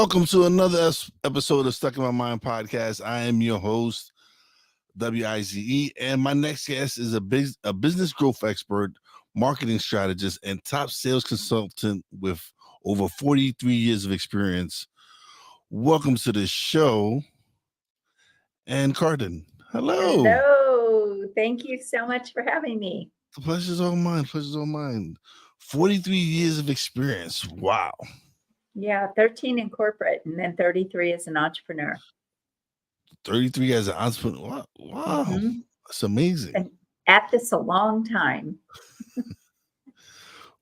Welcome to another episode of Stuck in My Mind podcast. I am your host, WIZE, and my next guest is a business growth expert, marketing strategist, and top sales consultant with over 43 years of experience. Welcome to the show, Ann Carden. Hello. Hello. Thank you so much for having me. The pleasure's all mine. 43 years of experience. Wow. Yeah, 13 in corporate and then 33 as an entrepreneur. 33 as an entrepreneur. Wow. Mm-hmm. That's amazing. And at this a long time.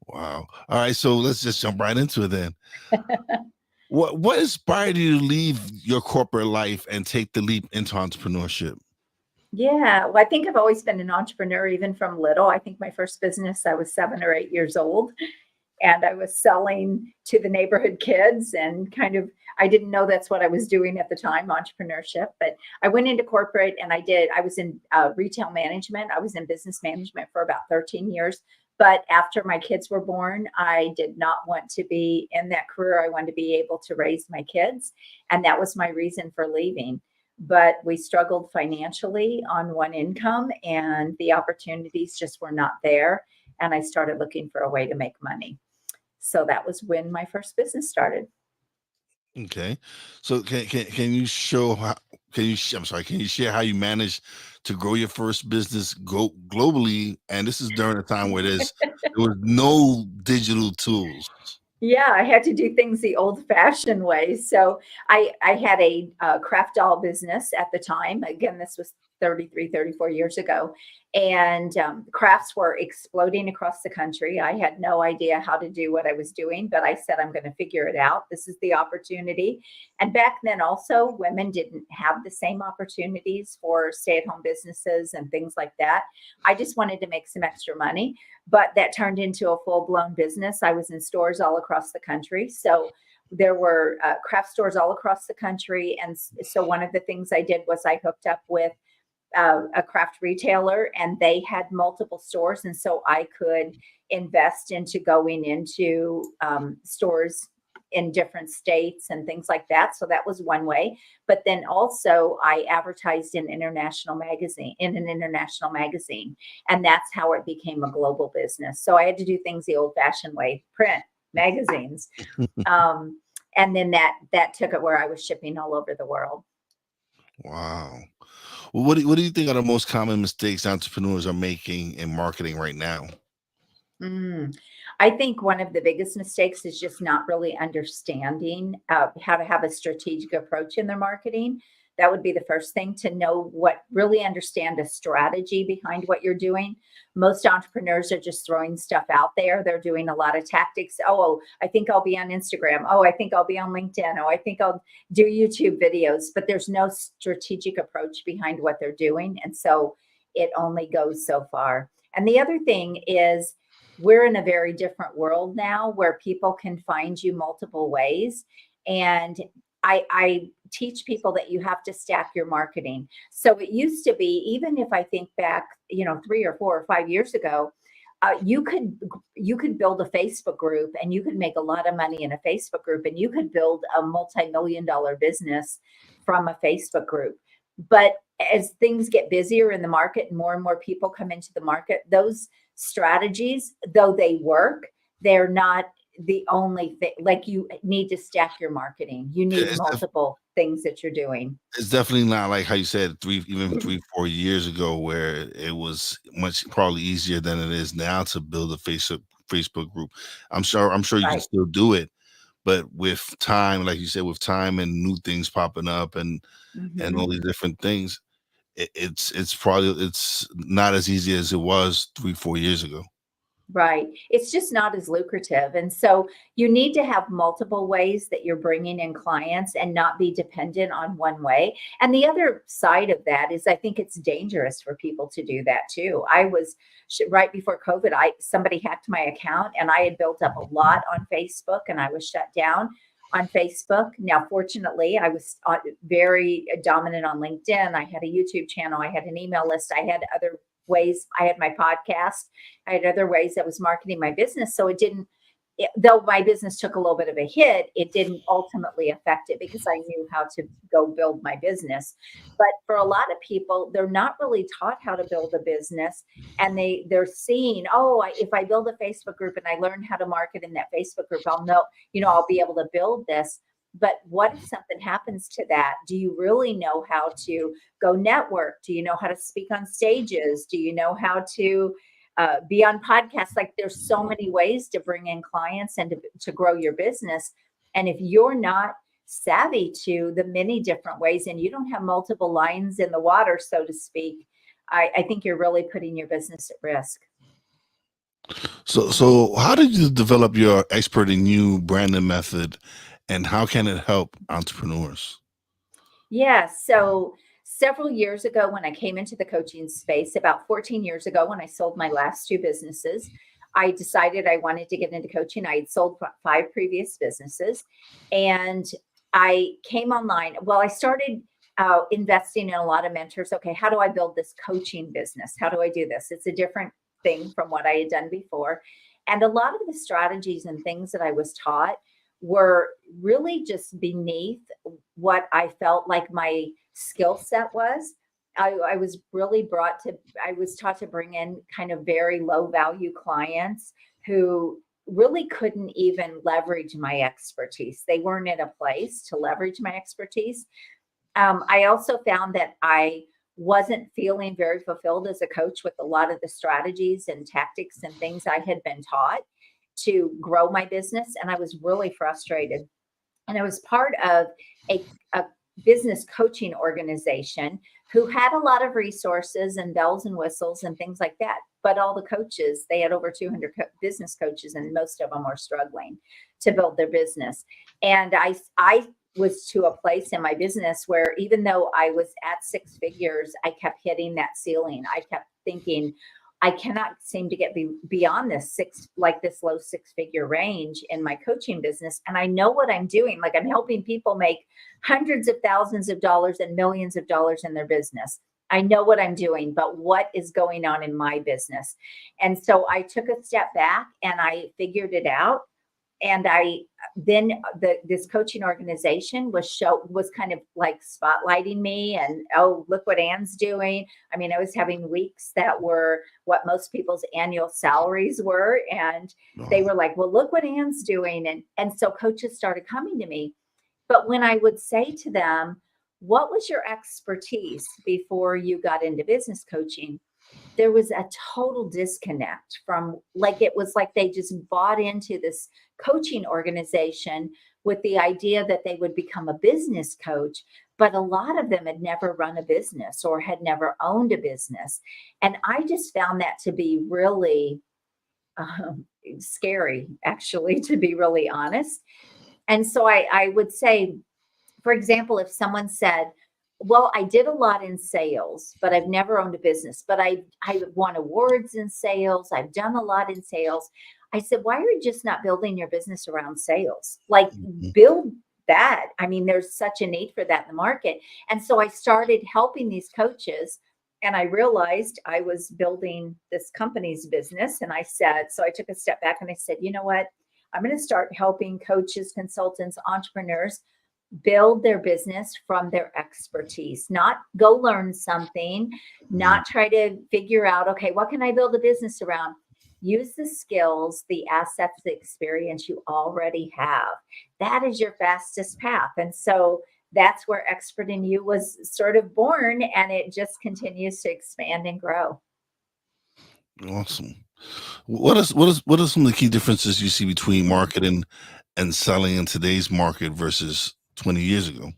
Wow. All right, so let's just jump right into it then. What inspired you to leave your corporate life and take the leap into entrepreneurship? Yeah, well, I think I've always been an entrepreneur, even from little. I think my first business, I was 7 or 8 years old, and I was selling to the neighborhood kids and I didn't know that's what I was doing at the time, entrepreneurship, but I went into corporate and I was in retail management. I was in business management for about 13 years. But after my kids were born, I did not want to be in that career. I wanted to be able to raise my kids. And that was my reason for leaving. But we struggled financially on one income and the opportunities just were not there. And I started looking for a way to make money. So that was when my first business started. Okay. So can you can you share how you managed to grow your first business globally? And this is during a time where there was no digital tools. Yeah, I had to do things the old-fashioned way. So I had a craft doll business at the time. Again, this was 34 years ago. And crafts were exploding across the country. I had no idea how to do what I was doing, but I said, I'm going to figure it out. This is the opportunity. And back then also, women didn't have the same opportunities for stay-at-home businesses and things like that. I just wanted to make some extra money, but that turned into a full-blown business. I was in stores all across the country. So there were craft stores all across the country. And so one of the things I did was I hooked up with a craft retailer, and they had multiple stores. And so I could invest into going into stores in different states and things like that. So that was one way. But then also I advertised in an international magazine. And that's how it became a global business. So I had to do things the old fashioned way, print magazines. And then that took it where I was shipping all over the world. Wow. Well, what do you think are the most common mistakes entrepreneurs are making in marketing right now? I think one of the biggest mistakes is just not really understanding how to have a strategic approach in their marketing. That would be the first thing, to really understand a strategy behind what you're doing. Most entrepreneurs are just throwing stuff out there. They're doing a lot of tactics. Oh, I think I'll be on Instagram. Oh, I think I'll be on LinkedIn. Oh, I think I'll do YouTube videos. But there's no strategic approach behind what they're doing. And so it only goes so far. And the other thing is, we're in a very different world now where people can find you multiple ways. And I teach people that you have to stack your marketing. So it used to be, even if I think back, 3 or 4 or 5 years ago, you could build a Facebook group and you could make a lot of money in a Facebook group, and you could build a multi-million-dollar business from a Facebook group. But as things get busier in the market and more people come into the market, those strategies, though they work, they're not the only thing. Like, you need to stack your marketing. You need multiple things that you're doing. It's definitely not like how you said 3-4 years ago, where it was probably easier than it is now to build a Facebook group. I'm sure you can still do it, but with time, like you said, with time and new things popping up and all these different things, it's not as easy as it was 3-4 years ago. Right. It's just not as lucrative. And so you need to have multiple ways that you're bringing in clients and not be dependent on one way. And the other side of that is, I think it's dangerous for people to do that too. I was right before COVID, somebody hacked my account, and I had built up a lot on Facebook, and I was shut down on Facebook. Now, fortunately, I was very dominant on LinkedIn. I had a YouTube channel. I had an email list. I had other ways. I had my podcast. I had other ways that was marketing my business. So it didn't though my business took a little bit of a hit, it didn't ultimately affect it because I knew how to go build my business. But for a lot of people, they're not really taught how to build a business, and they're seeing, oh, if I build a Facebook group and I learn how to market in that Facebook group, I'll know, I'll be able to build this. But what if something happens to that? Do you really know how to go network? Do you know how to speak on stages? Do you know how to be on podcasts? Like, there's so many ways to bring in clients and to grow your business. And if you're not savvy to the many different ways and you don't have multiple lines in the water, so to speak, I think you're really putting your business at risk. So how did you develop your expert in you branding method, and how can it help entrepreneurs? Yeah. So several years ago, when I came into the coaching space, about 14 years ago, when I sold my last two businesses, I decided I wanted to get into coaching. I had sold 5 previous businesses, and I came online. Well, I started investing in a lot of mentors. Okay, how do I build this coaching business? How do I do this? It's a different thing from what I had done before. And a lot of the strategies and things that I was taught were really just beneath what I felt like my skill set was. I was really I was taught to bring in kind of very low value clients who really couldn't even leverage my expertise. They weren't in a place to leverage my expertise. I also found that I wasn't feeling very fulfilled as a coach with a lot of the strategies and tactics and things I had been taught to grow my business. And I was really frustrated. And I was part of a business coaching organization who had a lot of resources and bells and whistles and things like that. But all the coaches, they had over 200 business coaches, and most of them were struggling to build their business. And I was to a place in my business where even though I was at 6 figures, I kept hitting that ceiling. I kept thinking, I cannot seem to get beyond this low 6-figure range in my coaching business. And I know what I'm doing. Like, I'm helping people make hundreds of thousands of dollars and millions of dollars in their business. I know what I'm doing, but what is going on in my business? And so I took a step back and I figured it out. And this coaching organization was kind of like spotlighting me, and, oh, look what Ann's doing. I mean, I was having weeks that were what most people's annual salaries were, and they were like, well, look what Ann's doing. And so coaches started coming to me. But when I would say to them, what was your expertise before you got into business coaching? There was a total disconnect from, like, it was like they just bought into this coaching organization with the idea that they would become a business coach. But a lot of them had never run a business or had never owned a business. And I just found that to be really scary, actually, to be really honest. And so I would say, for example, if someone said, well, I did a lot in sales, but I've never owned a business, but I won awards in sales. I've done a lot in sales. I said, why are you just not building your business around sales? Like, build that. I mean, there's such a need for that in the market. And so I started helping these coaches, and I realized I was building this company's business. And so I took a step back and I said, you know what? I'm going to start helping coaches, consultants, entrepreneurs build their business from their expertise, not go learn something, not try to figure out, okay, what can I build a business around? Use the skills, the assets, the experience you already have. That is your fastest path. And so that's where Expert in You was sort of born, and it just continues to expand and grow. Awesome. What are some of the key differences you see between marketing and selling in today's market versus 20 years ago?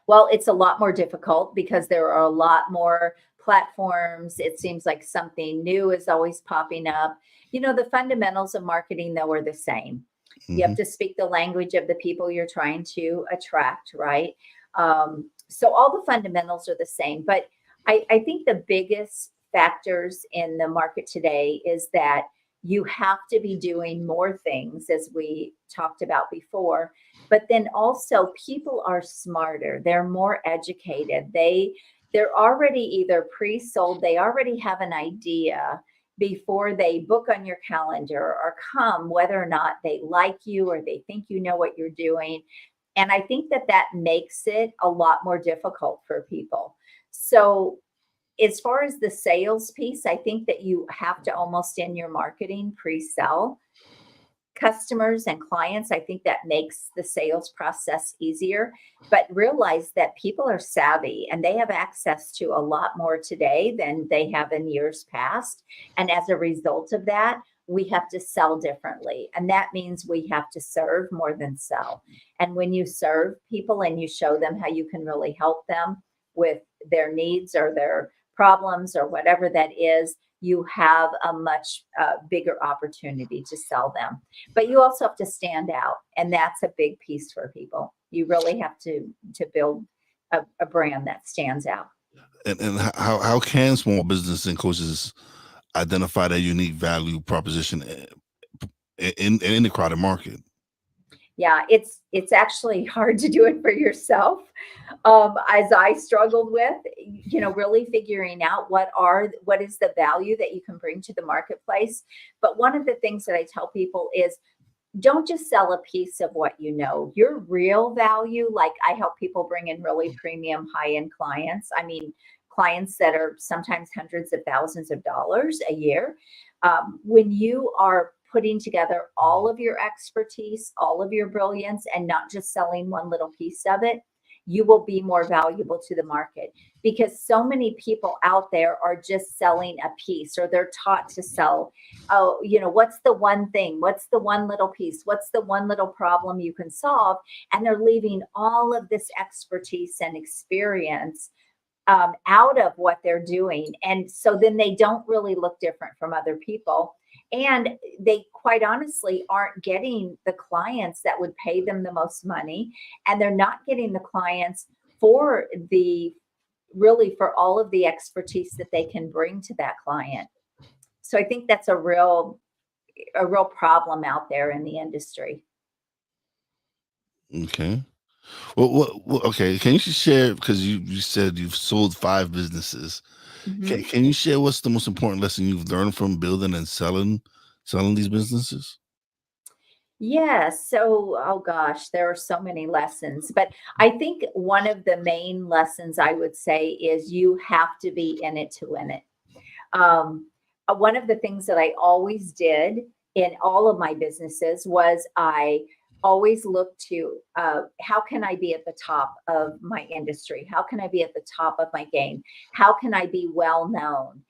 Well, it's a lot more difficult because there are a lot more platforms. It seems like something new is always popping up. The fundamentals of marketing, though, are the same. You have to speak the language of the people you're trying to attract, right? So all the fundamentals are the same. But I think the biggest factors in the market today is that you have to be doing more things, as we talked about before. But then also, people are smarter. They're more educated. They're already either pre-sold, they already have an idea, before they book on your calendar or come, whether or not they like you or they think you know what you're doing. And I think that that makes it a lot more difficult for people. So, as far as the sales piece, I think that you have to almost in your marketing pre sell customers and clients. I think that makes the sales process easier. But realize that people are savvy and they have access to a lot more today than they have in years past. And as a result of that, we have to sell differently. And that means we have to serve more than sell. And when you serve people and you show them how you can really help them with their needs or their problems or whatever that is, you have a much bigger opportunity to sell them. But you also have to stand out, and that's a big piece for people. You really have to build a brand that stands out. And how can small business and coaches identify their unique value proposition in the crowded market? Yeah, it's actually hard to do it for yourself, as I struggled with, really figuring out what is the value that you can bring to the marketplace. But one of the things that I tell people is don't just sell a piece of what you know. Your real value, like I help people bring in really premium high-end clients. I mean, clients that are sometimes hundreds of thousands of dollars a year. When you are putting together all of your expertise, all of your brilliance, and not just selling one little piece of it, you will be more valuable to the market because so many people out there are just selling a piece or they're taught to sell. Oh, what's the one thing? What's the one little piece? What's the one little problem you can solve? And they're leaving all of this expertise and experience out of what they're doing. And so then they don't really look different from other people. And they quite honestly aren't getting the clients that would pay them the most money. And they're not getting the clients for for all of the expertise that they can bring to that client. So I think that's a real problem out there in the industry. Okay. Well, okay. Can you just share, because you said you've sold 5 businesses. Mhm. Can you share what's the most important lesson you've learned from building and selling these businesses? Yes. So, oh gosh, there are so many lessons. But I think one of the main lessons I would say is you have to be in it to win it. One of the things that I always did in all of my businesses was I always looked to how can I be at the top of my industry? How can I be at the top of my game? How can I be well known?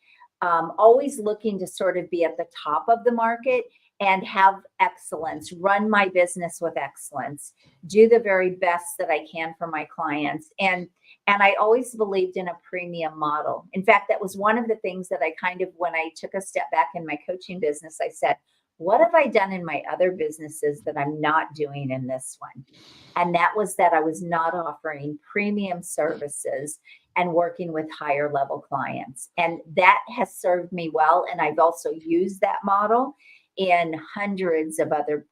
Always looking to sort of be at the top of the market and have excellence, run my business with excellence, do the very best that I can for my clients. And I always believed in a premium model. In fact, that was one of the things that I kind of, when I took a step back in my coaching business, I said, what have I done in my other businesses that I'm not doing in this one? And that was that I was not offering premium services and working with higher level clients. And that has served me well. And I've also used that model in hundreds of other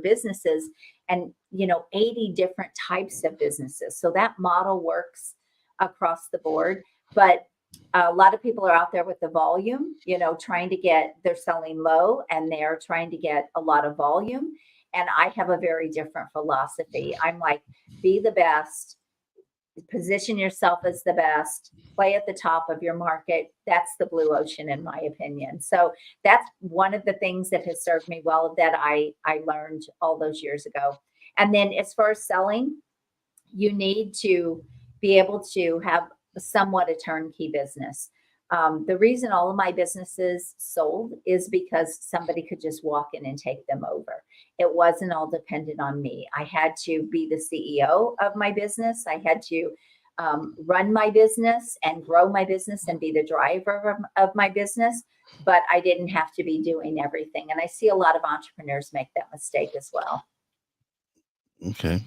businesses and 80 different types of businesses. So that model works across the board. But a lot of people are out there with the volume, they're selling low and they're trying to get a lot of volume. And I have a very different philosophy. I'm like, be the best, position yourself as the best, play at the top of your market. That's the blue ocean, in my opinion. So that's one of the things that has served me well that I learned all those years ago. And then as far as selling, you need to be able to have somewhat a turnkey business. The reason all of my businesses sold is because somebody could just walk in and take them over. It wasn't all dependent on me. I had to be the CEO of my business. I had to run my business and grow my business and be the driver of my business, but I didn't have to be doing everything. And I see a lot of entrepreneurs make that mistake as well. Okay.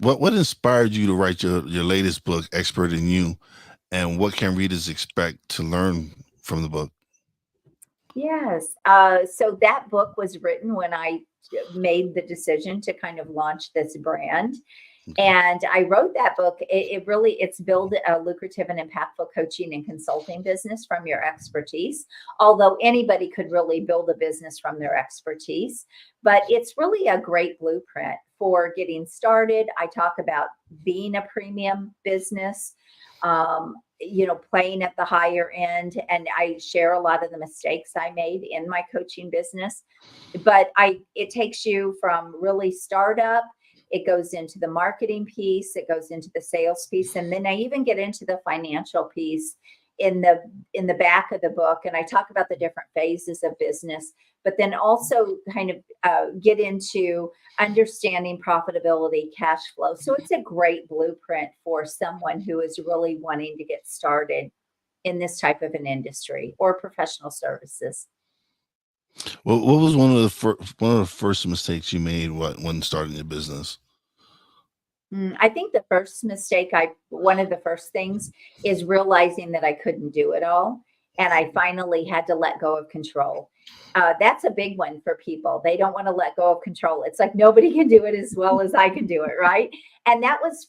What inspired you to write your latest book, Expert in You, and what can readers expect to learn from the book? Yes. So that book was written when I made the decision to kind of launch this brand. Okay. And I wrote that book. It's build a lucrative and impactful coaching and consulting business from your expertise. Although anybody could really build a business from their expertise, but it's really a great blueprint for getting started. I talk about being a premium business, playing at the higher end, and I share a lot of the mistakes I made in my coaching business. But it takes you from really startup. It goes into the marketing piece, it goes into the sales piece, and then I even get into the financial piece in the back of the book. And I talk about the different phases of business, but then also kind of get into understanding profitability, cash flow. So it's a great blueprint for someone who is really wanting to get started in this type of an industry or professional services. Well, what was one of the first mistakes you made when starting your business? I think one of the first things is realizing that I couldn't do it all. And I finally had to let go of control. That's a big one for people. They don't want to let go of control. It's like nobody can do it as well as I can do it, right? And that was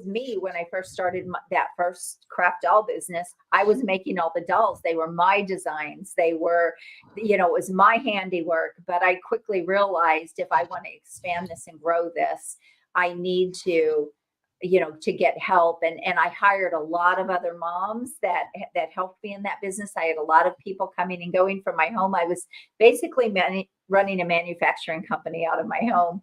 me when I first started that first craft doll business. I was making all the dolls. They were my designs. They were, it was my handiwork. But I quickly realized if I want to expand this and grow this, I need to get help. And I hired a lot of other moms that helped me in that business. I had a lot of people coming and going from my home. I was basically running a manufacturing company out of my home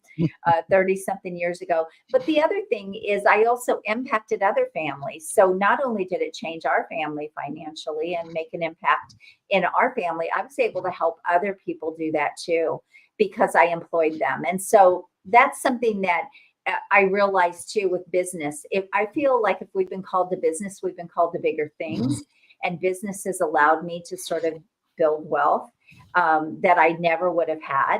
30 something years ago. But the other thing is I also impacted other families. So not only did it change our family financially and make an impact in our family, I was able to help other people do that too, because I employed them. And so that's something that I realized too with business. I feel like if we've been called to business, we've been called to bigger things, and business has allowed me to sort of build wealth that I never would have had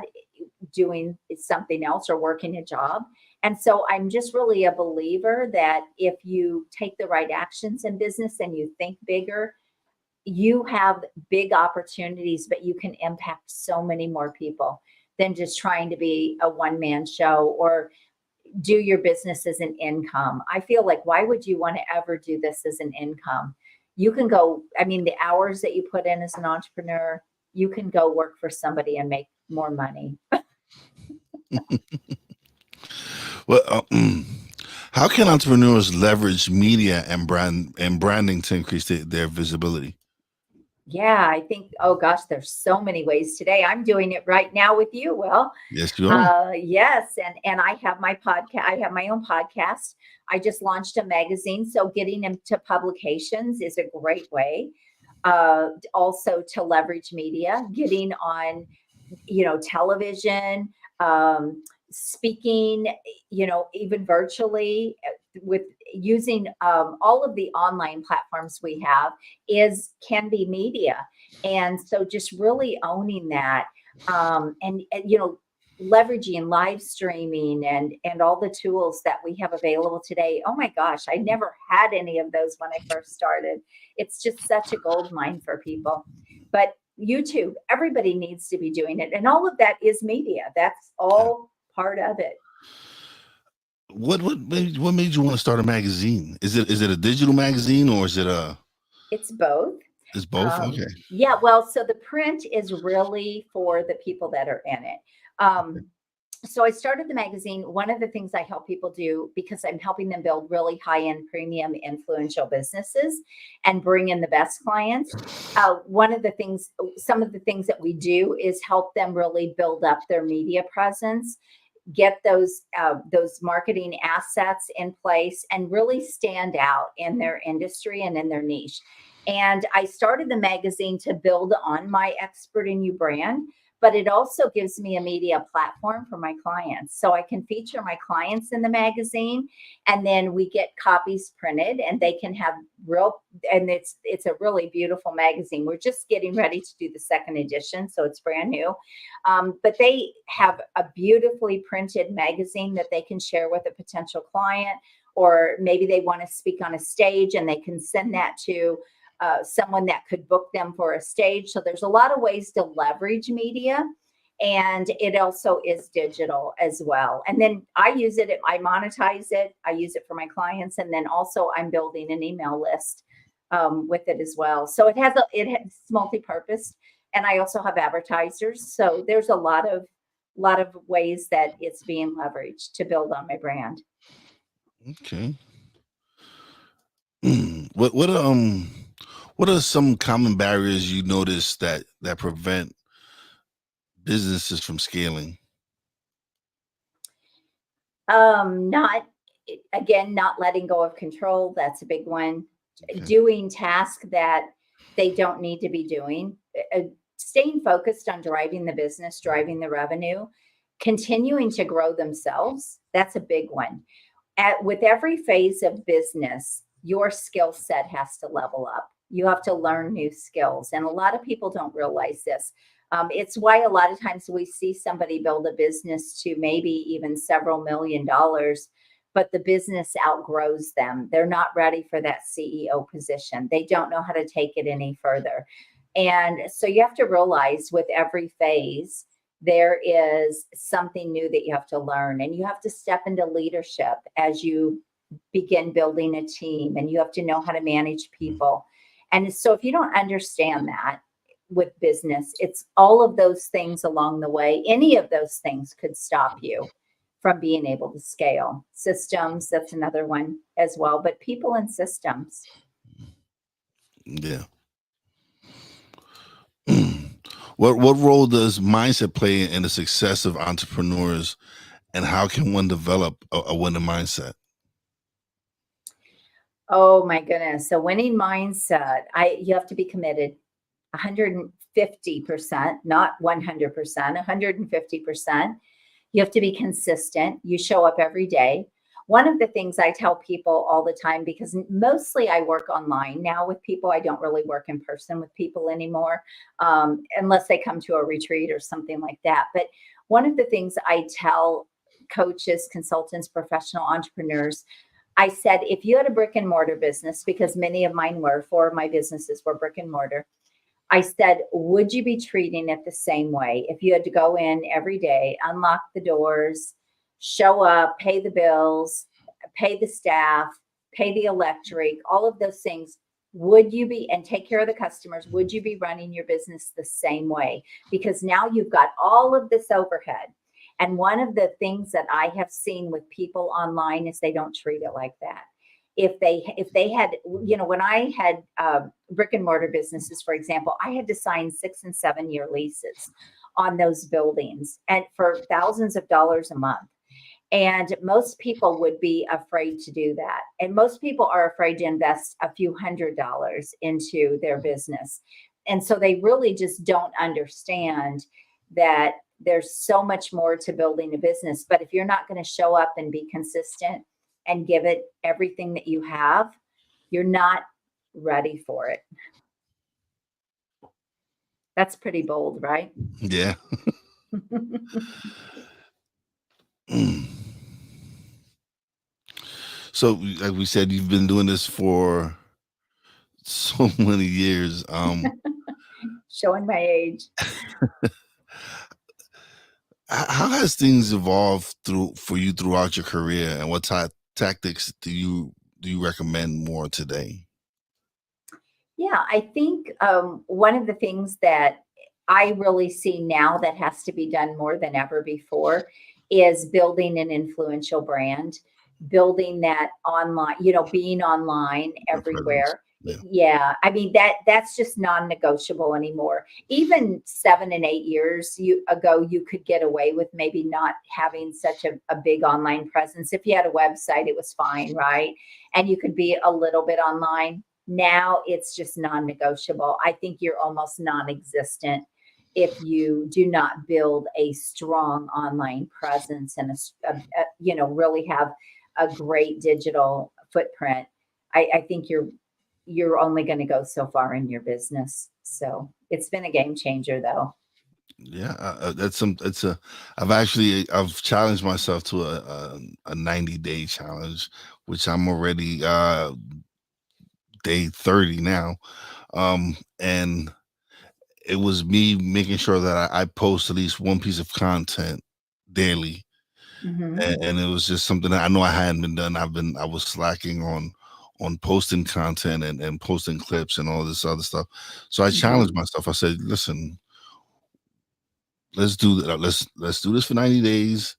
doing something else or working a job. And so I'm just really a believer that if you take the right actions in business and you think bigger, you have big opportunities, but you can impact so many more people than just trying to be a one-man show or do your business as an income. I feel like, why would you want to ever do this as an income? You can go, the hours that you put in as an entrepreneur, you can go work for somebody and make more money. Well, how can entrepreneurs leverage media and branding to increase their visibility? Yeah, I think, oh gosh, there's so many ways today. I'm doing it right now with you, Will. Yes, you are. Yes, and I have my podcast. I have my own podcast. I just launched a magazine, so getting into publications is a great way. Also to leverage media, getting on, television, speaking, even virtually with using all of the online platforms we have can be media. And so just really owning that and leveraging live streaming and all the tools that we have available today. Oh my gosh, I never had any of those when I first started. It's just such a gold mine for people. But YouTube, everybody needs to be doing it. And all of that is media. That's all part of it. What made you want to start a magazine? Is it a digital magazine or is it It's both. It's both? Okay. Yeah, well, so the print is really for the people that are in it. So I started the magazine. One of the things I help people do, because I'm helping them build really high-end premium influential businesses and bring in the best clients. Some of the things that we do is help them really build up their media presence, get those marketing assets in place, and really stand out in their industry and in their niche. And I started the magazine to build on my Expert in You brand, but it also gives me a media platform for my clients. So I can feature my clients in the magazine, and then we get copies printed and they can have and it's a really beautiful magazine. We're just getting ready to do the second edition, so it's brand new. But they have a beautifully printed magazine that they can share with a potential client, or maybe they want to speak on a stage and they can send that to someone that could book them for a stage. So there's a lot of ways to leverage media. And it also is digital as well. And then I use it, I monetize it, I use it for my clients, and then also I'm building an email list with it as well. So it's multi-purpose, and I also have advertisers. So there's a lot of ways that it's being leveraged to build on my brand. Okay. What what are some common barriers you notice that prevent businesses from scaling? Not Again, not letting go of control. That's a big one. Okay. Doing tasks that they don't need to be doing. Staying focused on driving the business, driving the revenue, continuing to grow themselves. That's a big one. With every phase of business, your skill set has to level up. You have to learn new skills. And a lot of people don't realize this. It's why a lot of times we see somebody build a business to maybe even several $1,000,000, but the business outgrows them. They're not ready for that CEO position. They don't know how to take it any further. And so you have to realize with every phase, there is something new that you have to learn, and you have to step into leadership as you begin building a team, and you have to know how to manage people. And so if you don't understand that with business, it's all of those things along the way. Any of those things could stop you from being able to scale. Systems, that's another one as well, but people and systems. Yeah. What role does mindset play in the success of entrepreneurs, and how can one develop a winning mindset? Oh my goodness. So winning mindset, I you have to be committed 150%, not 100%, 150%. You have to be consistent. You show up every day. One of the things I tell people all the time, because mostly I work online now with people, I don't really work in person with people anymore, unless they come to a retreat or something like that. But one of the things I tell coaches, consultants, professional entrepreneurs, I said, if you had a brick and mortar business, because many of mine were, four of my businesses were brick and mortar, I said, would you be treating it the same way if you had to go in every day, unlock the doors, show up, pay the bills, pay the staff, pay the electric, all of those things? Would you be, and take care of the customers, would you be running your business the same way? Because now you've got all of this overhead. And one of the things that I have seen with people online is they don't treat it like that. If they had, when I had brick and mortar businesses, for example, I had to sign 6 and 7 year leases on those buildings, and for thousands of dollars a month. And most people would be afraid to do that. And most people are afraid to invest a few $100s into their business. And so they really just don't understand that there's so much more to building a business. But if you're not going to show up and be consistent and give it everything that you have, you're not ready for it. That's pretty bold, right? Yeah. So, like we said, you've been doing this for so many years. Showing my age. How has things evolved through for you throughout your career, and what tactics do you recommend more today? Yeah, I think one of the things that I really see now that has to be done more than ever before is building an influential brand, building that online, being online Your presence. everywhere. Yeah. Yeah, I mean that's just non-negotiable anymore. Even 7 and 8 years ago, you could get away with maybe not having such a big online presence. If you had a website, it was fine, right? And you could be a little bit online. Now it's just non-negotiable. I think you're almost non-existent if you do not build a strong online presence and really have a great digital footprint. I think you're only going to go so far in your business. So it's been a game changer, though. Yeah, that's some. It's a. I've challenged myself to a 90-day challenge, which I'm already day 30 now. And it was me making sure that I post at least one piece of content daily, Mm-hmm. and it was just something that I know I hadn't been done. I was slacking on posting content and posting clips and all this other stuff. So I Mm-hmm. challenged myself. I said, listen, let's do that. Let's do this for 90 days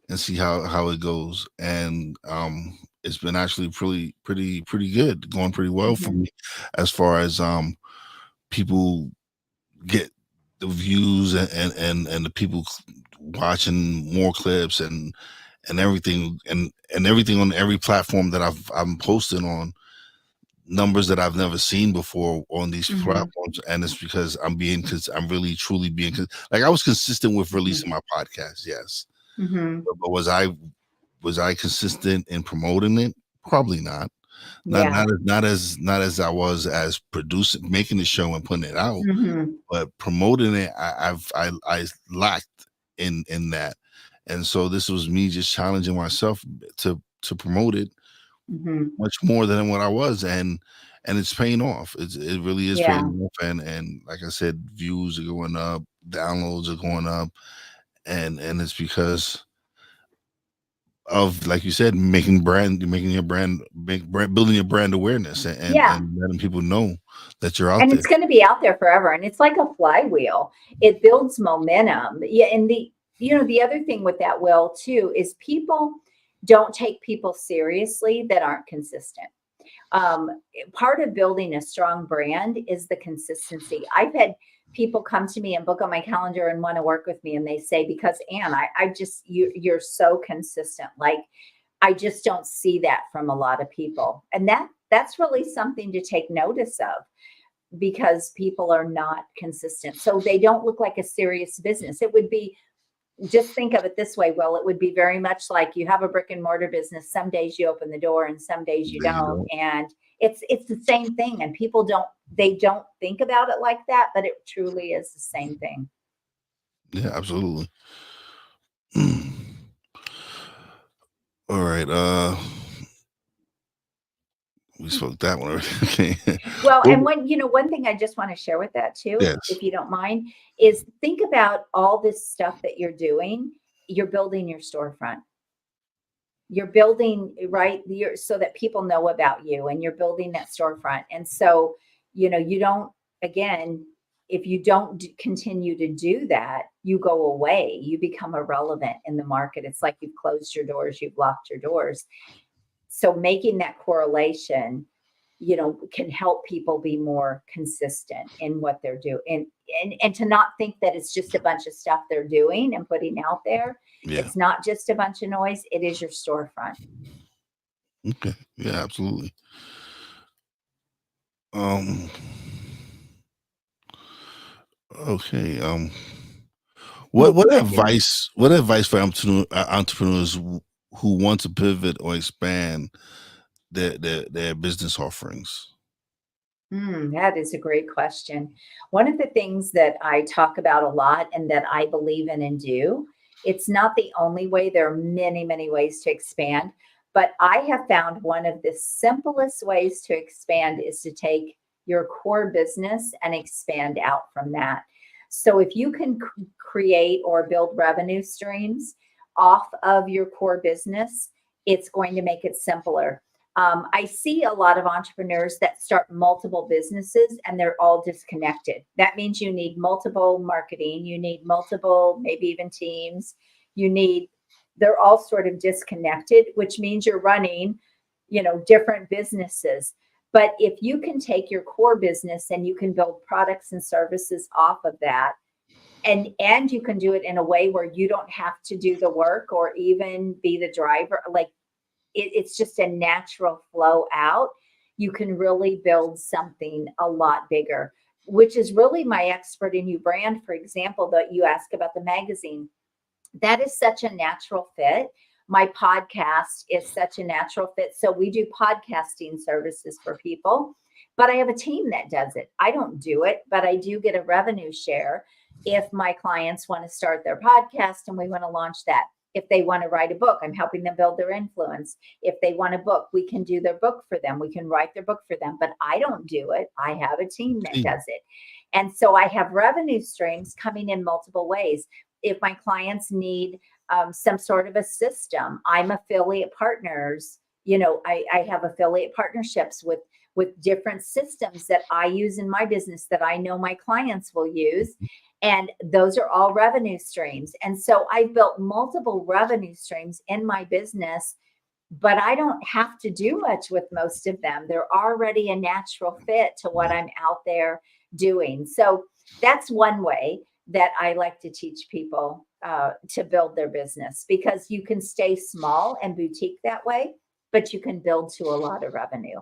and see how it goes. And it's been actually pretty good, going pretty well for Mm-hmm. me as far as people get the views and the people watching more clips and everything and everything on every platform that I'm posting on, numbers that I've never seen before on these Mm-hmm. platforms. And it's because because I'm really truly being like, I was consistent with Mm-hmm. releasing my podcast, yes, Mm-hmm. but was I consistent in promoting it? Probably not. Yeah. Not as I was as producing, making the show and putting it out, Mm-hmm. but promoting it, I lacked in that. And so this was me just challenging myself to promote it Mm-hmm. much more than what I was, and it's paying off. It really is Yeah. paying off, and like I said, views are going up, downloads are going up, and it's because of, like you said, making your building your brand awareness, Yeah. and letting people know that you're out And there. it's going to be out there forever. And it's like a flywheel. It builds momentum. Yeah. And the other thing with that, Will, too, is people don't take people seriously that aren't consistent. um, Part of building a strong brand is the consistency. I've had people come to me and book on my calendar and want to work with me, and they say, because Ann, I just you're so consistent. Like, I just don't see that from a lot of people, and that's really something to take notice of, because people are not consistent, so they don't look like a serious business. It would be, just think of it this way, well, it would be very much like you have a brick and mortar business. Some days you open the door and some days you There you don't. go. And it's the same thing. And people don't think about it like that, but it truly is the same thing. Yeah, absolutely. All right. We spoke that one already. Okay. Well, Well, and one thing I just want to share with that too, yes. if you don't mind, is think about all this stuff that you're doing. You're building your storefront. You're building, right, so that people know about you, and you're building that storefront. And so, you don't, again, if you don't continue to do that, you go away, you become irrelevant in the market. It's like you've closed your doors, you've locked your doors. So making that correlation, can help people be more consistent in what they're doing, and to not think that it's just a bunch of stuff they're doing and putting out there. Yeah. It's not just a bunch of noise. It is your storefront. Okay. Yeah, absolutely. Um. Okay. Well, What good. And advice for entrepreneurs who want to pivot or expand their business offerings? that is a great question. One of the things that I talk about a lot and that I believe in and do, it's not the only way. There are many, many ways to expand, but I have found one of the simplest ways to expand is to take your core business and expand out from that. So if you can create or build revenue streams off of your core business, it's going to make it simpler. I see a lot of entrepreneurs that start multiple businesses and they're all disconnected. That means you need multiple marketing, you need multiple, maybe even teams. They're all sort of disconnected, which means you're running, different businesses. But if you can take your core business and you can build products and services off of that, and you can do it in a way where you don't have to do the work or even be the driver, like it's just a natural flow out, you can really build something a lot bigger, which is really my expert in you brand, for example, that you ask about the magazine. That is such a natural fit. My podcast is such a natural fit. So we do podcasting services for people, but I have a team that does it. I don't do it, but I do get a revenue share if my clients want to start their podcast and we want to launch that. If they want to write a book, I'm helping them build their influence. If they want a book, we can do their book for them. We can write their book for them, but I don't do it. I have a team that Team. does it. And so I have revenue streams coming in multiple ways. If my clients need some sort of a system, I'm affiliate partners. I have affiliate partnerships with different systems that I use in my business that I know my clients will use. And those are all revenue streams. And so I've built multiple revenue streams in my business, but I don't have to do much with most of them. They're already a natural fit to what I'm out there doing. So that's one way that I like to teach people to build their business, because you can stay small and boutique that way, but you can build to a lot of revenue.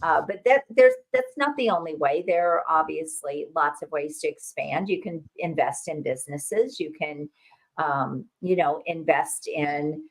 But that's not the only way. There are obviously lots of ways to expand. You can invest in businesses. You can, invest in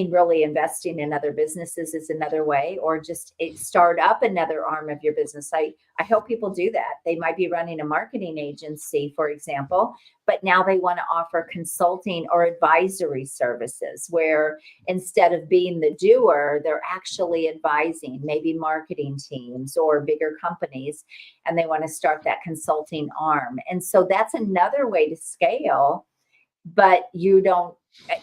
really investing in other businesses is another way, or just start up another arm of your business. I hope people do that. They might be running a marketing agency, for example, but now they want to offer consulting or advisory services where instead of being the doer, they're actually advising maybe marketing teams or bigger companies, and they want to start that consulting arm. And so that's another way to scale, but you don't,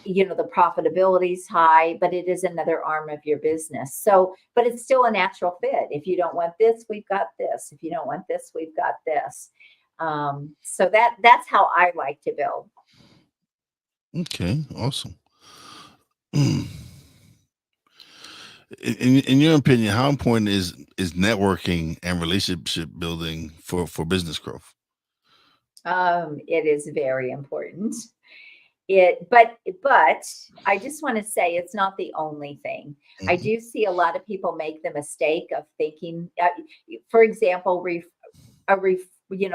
the profitability is high, but it is another arm of your business. So, but it's still a natural fit. If you don't want this, we've got this. If you don't want this, we've got this. So that's how I like to build. Okay, awesome. In your opinion, how important is networking and relationship building for business growth? It is very important. But I just want to say it's not the only thing. I Mhm. do see a lot of people make the mistake of thinking, for example,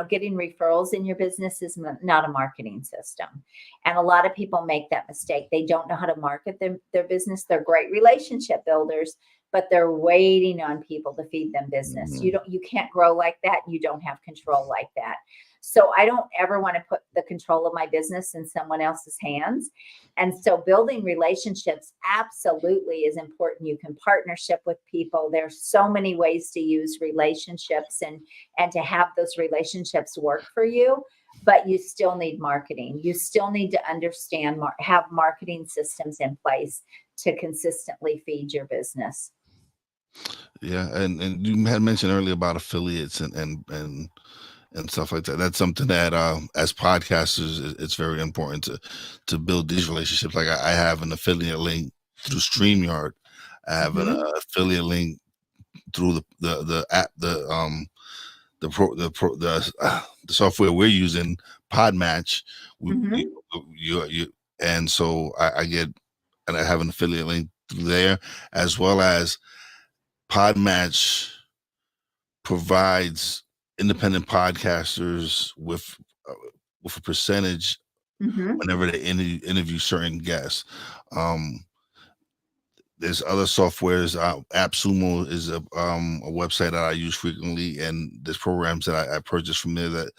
getting referrals in your business is not a marketing system. And a lot of people make that mistake. They don't know how to market their business. They're great relationship builders, but they're waiting on people to feed them business. Mhm. You can't grow like that. You don't have control like that. So I don't ever want to put the control of my business in someone else's hands. And so building relationships absolutely is important. You can partnership with people. There's so many ways to use relationships and to have those relationships work for you, but you still need marketing. You still need to understand, have marketing systems in place to consistently feed your business. Yeah, and you had mentioned earlier about affiliates and stuff like that. That's something that as podcasters, it's very important to build these relationships. Like I have an affiliate link through StreamYard. I have an Hmm. affiliate link through the app, the software we're using, Podmatch. We, you, Hmm. you and so I get, and I have an affiliate link through there, as well as Podmatch provides independent podcasters uh, with a percentage Hmm. whenever they interview certain guests. Um, there's other softwares. AppSumo is a website that I use frequently, and there's programs that I purchased from there that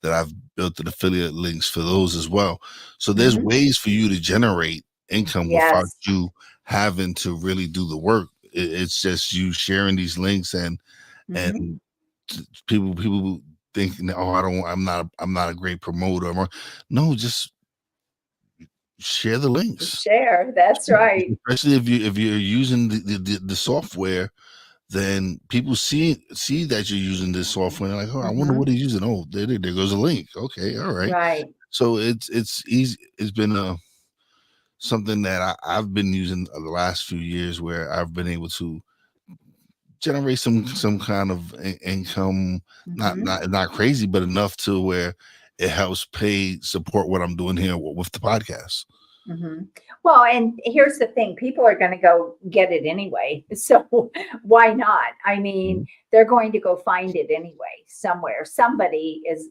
I've built an affiliate links for those as well. So there's Hmm. ways for you to generate income without Yes. you having to really do the work. It's just you sharing these links Hmm. and people think, oh, I'm not a great promoter. No, just share the links. Share. That's right. Especially if you're using the software, then people see that you're using this software and they're like, oh, I wonder what Hmm. he's using. Oh, there goes a link. Okay, all right. Right. So it's easy. It's been something that I've been using the last few years, where I've been able to generate some kind of income, Hmm. not crazy, but enough to where it helps pay support what I'm doing here with the podcast. Hmm. Well, and here's the thing, people are going to go get it anyway. So why not? I mean, Mhm. they're going to go find it anyway somewhere. Somebody is,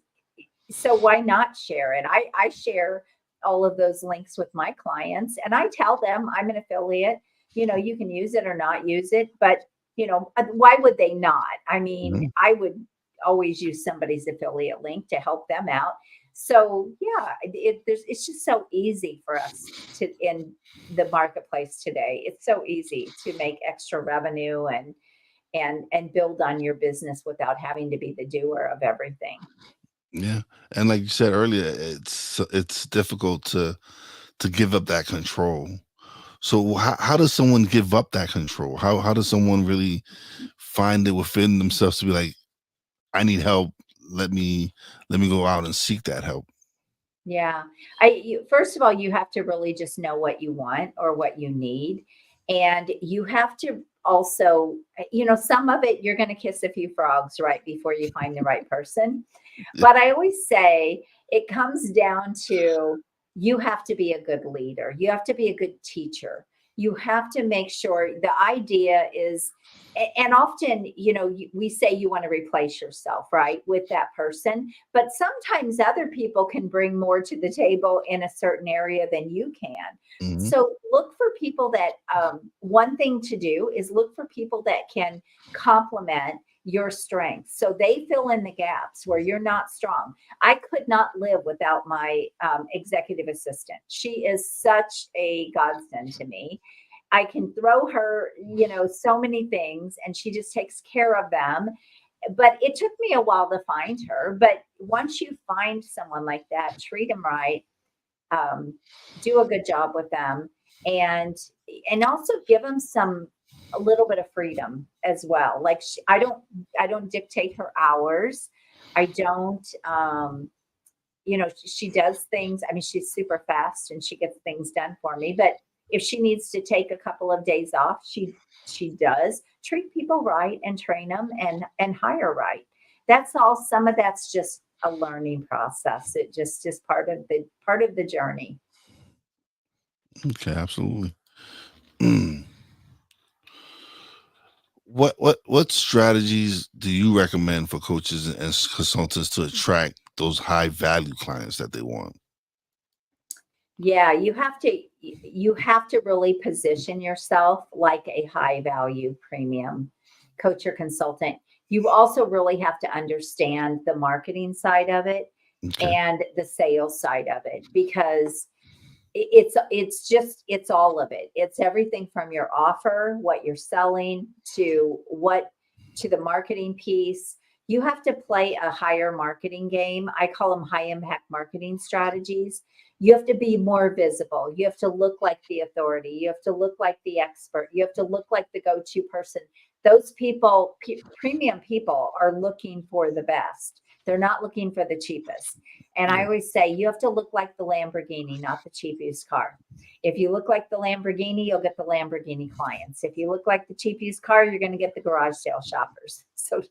so why not share it? I share all of those links with my clients and I tell them I'm an affiliate. You can use it or not use it, but why would they not? I mean, Mhm. I would always use somebody's affiliate link to help them out. So yeah, it's just so easy for us to in the marketplace today. It's so easy to make extra revenue and build on your business without having to be the doer of everything. Yeah, and like you said earlier, it's difficult to give up that control. So how does someone give up that control? How does someone really find it within themselves to be like, I need help. Let me let me go out and seek that help. Yeah. First of all, you have to really just know what you want or what you need. And you have to also, some of it you're going to kiss a few frogs right before you find the right person. Yeah. But I always say it comes down to you have to be a good leader, you have to be a good teacher. You have to make sure the idea is, and often, we say you want to replace yourself, right, with that person. But sometimes other people can bring more to the table in a certain area than you can. Hmm. So look for people that, one thing to do is look for people that can complement your strengths. So they fill in the gaps where you're not strong. I could not live without my executive assistant. She is such a godsend to me. I can throw her, so many things and she just takes care of them. But it took me a while to find her. But once you find someone like that, treat them right, um, do a good job with them, and also give them a little bit of freedom as well. Like I don't dictate her hours. I don't. She does things. I mean, she's super fast and she gets things done for me. But if she needs to take a couple of days off, she does. Treat people right and train them and hire right. That's all. Some of that's just a learning process. It just part of the journey. Okay, absolutely. Mm. What strategies do you recommend for coaches and consultants to attract those high value clients that they want? Yeah, you have to really position yourself like a high value premium coach or consultant. You also really have to understand the marketing side of it Okay. and the sales side of it, because it's all of it. It's everything from your offer, what you're selling, to the marketing piece. You have to play a higher marketing game. I call them high impact marketing strategies. You have to be more visible. You have to look like the authority. You have to look like the expert. You have to look like the go-to person. Those people, premium people, are looking for the best. They're not looking for the cheapest. And I Yeah. always say you have to look like the Lamborghini, not the cheap used car. If you look like the Lamborghini, you'll get the Lamborghini clients. If you look like the cheap used car, you're going to get the garage sale shoppers. So,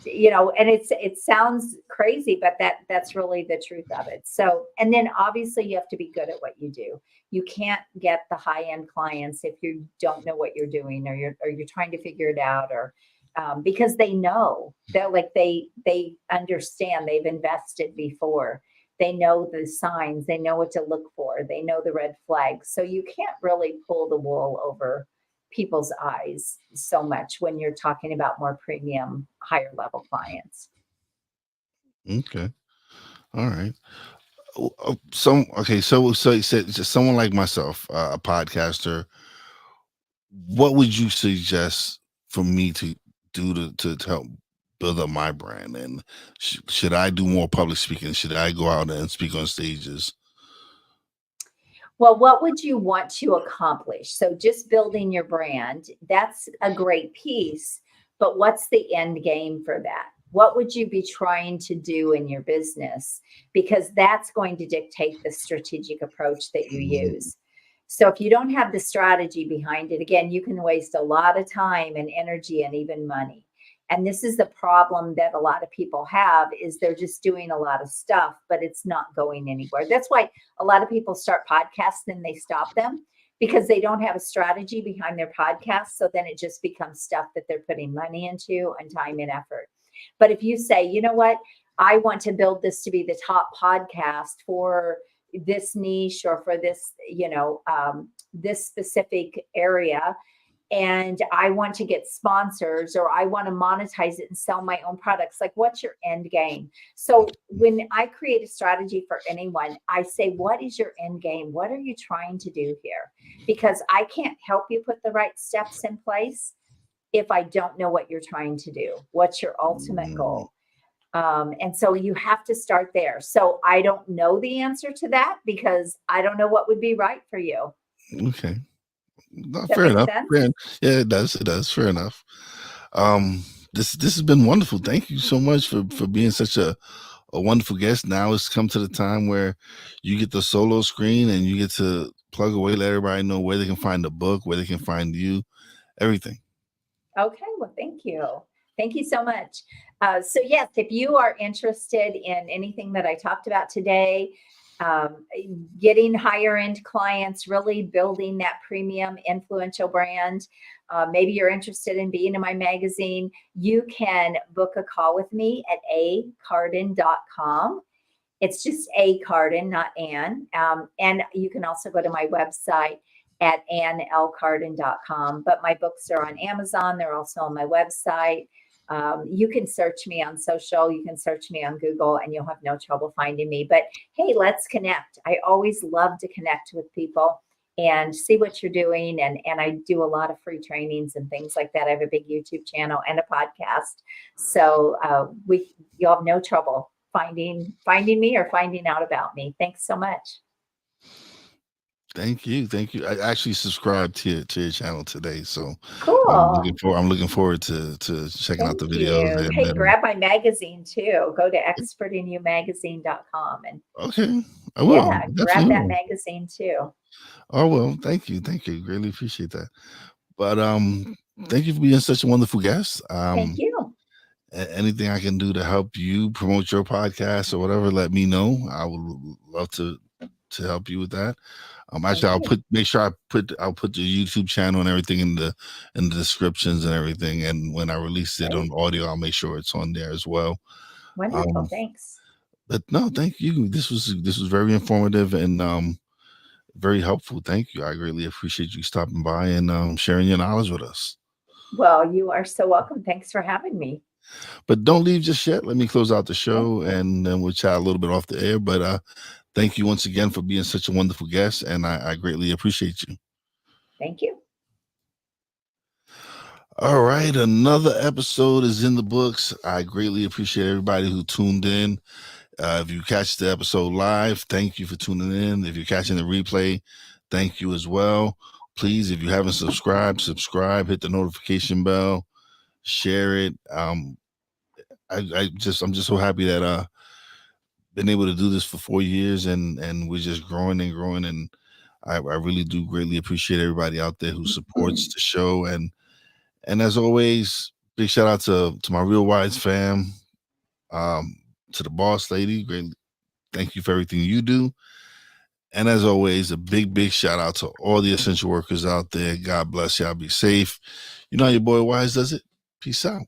and it sounds crazy, but that's really the truth of it. So, and then obviously you have to be good at what you do. You can't get the high end clients if you don't know what you're doing, or you're trying to figure it out, or because they know that, like, they understand, they've invested before, they know the signs, they know what to look for, they know the red flags. So you can't really pull the wool over people's eyes so much when you're talking about more premium, higher level clients. Okay. All right. Some okay. So you said just someone like myself, a podcaster. What would you suggest for me to do to help build up my brand? And should I do more public speaking? Should I go out and speak on stages? Well, what would you want to accomplish? So just building your brand, that's a great piece, but what's the end game for that? What would you be trying to do in your business? Because that's going to dictate the strategic approach that you Mhm. use. So if you don't have the strategy behind it, again, you can waste a lot of time and energy and even money. And this is the problem that a lot of people have, is they're just doing a lot of stuff, but it's not going anywhere. That's why a lot of people start podcasts and they stop them, because they don't have a strategy behind their podcast. So then it just becomes stuff that they're putting money into and time and effort. But if you say, you know what, I want to build this to be the top podcast for this niche, or for this, this specific area, and I want to get sponsors, or I want to monetize it and sell my own products. Like, what's your end game? So when I create a strategy for anyone, I say, what is your end game? What are you trying to do here? Because I can't help you put the right steps in place if I don't know what you're trying to do. What's your ultimate goal? And so you have to start there. So I don't know the answer to that because I don't know what would be right for you. Okay. No, That fair makes enough. sense? Yeah, it does. It does. Fair enough. This has been wonderful. Thank you so much for being such a wonderful guest. Now it's come to the time where you get the solo screen and you get to plug away, let everybody know where they can find the book, where they can find you, everything. Okay, well, thank you. Thank you so much. So yes, if you are interested in anything that I talked about today, getting higher end clients, really building that premium influential brand, maybe you're interested in being in my magazine, you can book a call with me at acarden.com. It's just A Carden, not Ann. And you can also go to my website at annlcarden.com. But my books are on Amazon. They're also on my website. You can search me on social. You can search me on Google, and you'll have no trouble finding me. But hey, let's connect. I always love to connect with people and see what you're doing. And I do a lot of free trainings and things like that. I have a big YouTube channel and a podcast. So you'll have no trouble finding me or finding out about me. Thanks so much. Thank you. I actually subscribed to your channel today, so Cool. I'm looking forward to checking out the Thank videos. you. Hey, grab my magazine too. Go to expertinyoumagazine.com and Okay, I will. yeah, grab Definitely that will. magazine too. Oh well, thank you, greatly appreciate that. But thank you for being such a wonderful guest. Thank you. Anything I can do to help you promote your podcast or whatever, let me know. I would love to help you with that. Actually, Thank you. I'll put the YouTube channel and everything in the descriptions and everything. And when I release it on Great. audio, I'll make sure it's on there as well. Wonderful. Thanks. But no, thank you. This was very informative and very helpful. Thank you. I greatly appreciate you stopping by and sharing your knowledge with us. Well, you are so welcome. Thanks for having me. But don't leave just yet. Let me close out the Okay. show and then we'll chat a little bit off the air. But thank you once again for being such a wonderful guest, and I greatly appreciate you. Thank you. All right, another episode is in the books. I greatly appreciate everybody who tuned in. If you catch the episode live, thank you for tuning in. If you're catching the replay, thank you as well. Please, if you haven't subscribed, subscribe, hit the notification bell, share it. I'm just so happy that been able to do this for 4 years and we're just growing and growing, and I really do greatly appreciate everybody out there who supports the show, and as always, big shout out to my Real Wise fam, to the boss lady. Great, thank you for everything you do. And as always, a big shout out to all the essential workers out there. God bless y'all. Be safe. You know how your boy Wise does it. Peace out.